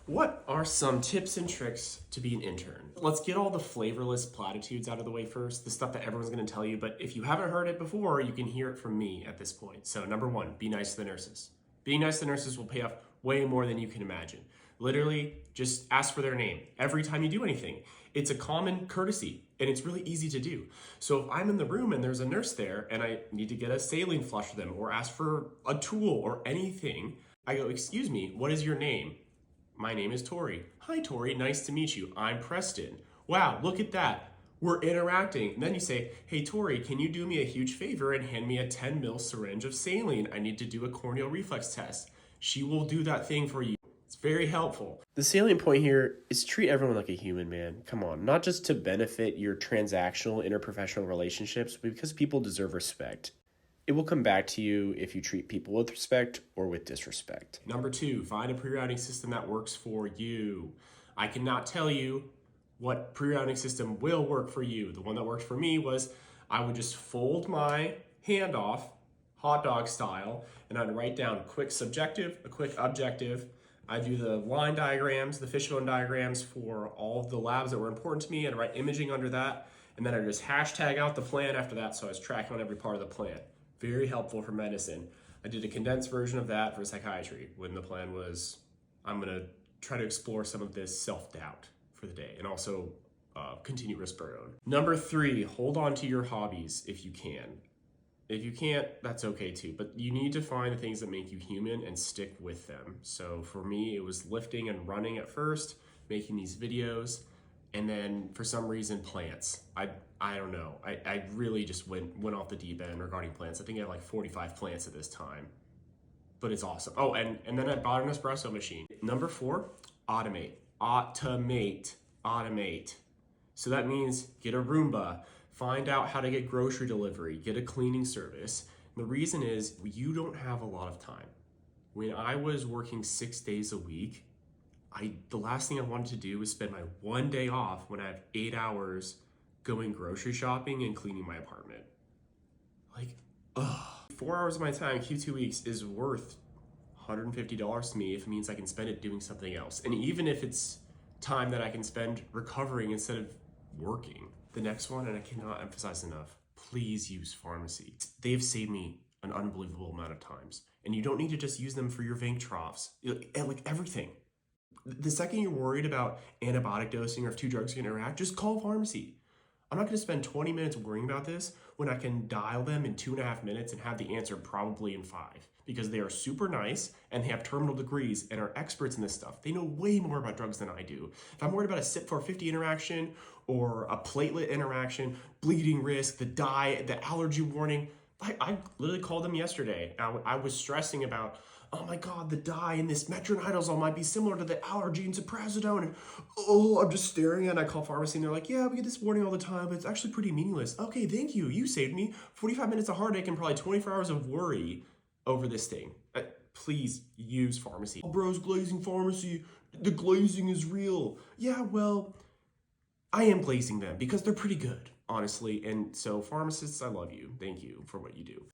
What are some tips and tricks to be an intern? Let's get all the flavorless platitudes out of the way first, the stuff that everyone's gonna tell you, but if you haven't heard it before, you can hear it from me at this point. So number one, be nice to the nurses. Being nice to the nurses will pay off way more than you can imagine. Literally, just ask for their name every time you do anything. It's a common courtesy and it's really easy to do. So if I'm in the room and there's a nurse there and I need to get a saline flush for them or ask for a tool or anything, I go, excuse me, what is your name? My name is Tori. Hi, Tori. Nice to meet you. I'm Preston. Wow, look at that. We're interacting. And then you say, hey, Tori, can you do me a huge favor and hand me a 10 ml syringe of saline? I need to do a corneal reflex test. She will do that thing for you. It's very helpful. The salient point here is treat everyone like a human, man. Come on, not just to benefit your transactional interprofessional relationships, but because people deserve respect. It will come back to you if you treat people with respect or with disrespect. Number two, find a pre-rounding system that works for you. I cannot tell you what pre-rounding system will work for you. The one that worked for me was I would just fold my hand off, hot dog style, and I'd write down a quick subjective, a quick objective. I do the line diagrams, the fishbone diagrams for all of the labs that were important to me. I'd write imaging under that, and then I'd just hashtag out the plan after that so I was tracking on every part of the plan. Very helpful for medicine. I did a condensed version of that for psychiatry when the plan was, I'm gonna try to explore some of this self-doubt for the day and also continue risperidone. Number three, hold on to your hobbies if you can. If you can't, that's okay too, but you need to find the things that make you human and stick with them. So for me, it was lifting and running at first, making these videos, and then for some reason, plants. I don't know. I really just went off the deep end regarding plants. I think I had like 45 plants at this time, but it's awesome. Oh, and then I bought an espresso machine. Number four, automate. Automate. So that means get a Roomba, find out how to get grocery delivery, get a cleaning service. And the reason is you don't have a lot of time. When I was working 6 days a week, the last thing I wanted to do was spend my one day off when I have 8 hours going grocery shopping and cleaning my apartment. Like, ugh. 4 hours of my time, Q2 weeks, is worth $150 to me if it means I can spend it doing something else. And even if it's time that I can spend recovering instead of working. The next one, and I cannot emphasize enough, please use pharmacy. They've saved me an unbelievable amount of times. And you don't need to just use them for your vanc troughs, like everything. The second you're worried about antibiotic dosing or if two drugs can interact, just call pharmacy. I'm not gonna spend 20 minutes worrying about this when I can dial them in 2.5 minutes and have the answer probably in 5, because they are super nice and they have terminal degrees and are experts in this stuff. They know way more about drugs than I do. If I'm worried about a CYP450 interaction or a platelet interaction, bleeding risk, the dye, the allergy warning, I literally called them yesterday. I was stressing about, oh my God, the dye in this metronidazole might be similar to the allergy in ziprasidone. And I'm just staring and I call pharmacy and they're like, yeah, we get this warning all the time, but it's actually pretty meaningless. Okay, thank you. You saved me 45 minutes of heartache and probably 24 hours of worry over this thing. Please use pharmacy. Oh, bro's glazing pharmacy. The glazing is real. Yeah, well, I am glazing them because they're pretty good, honestly. And so pharmacists, I love you. Thank you for what you do.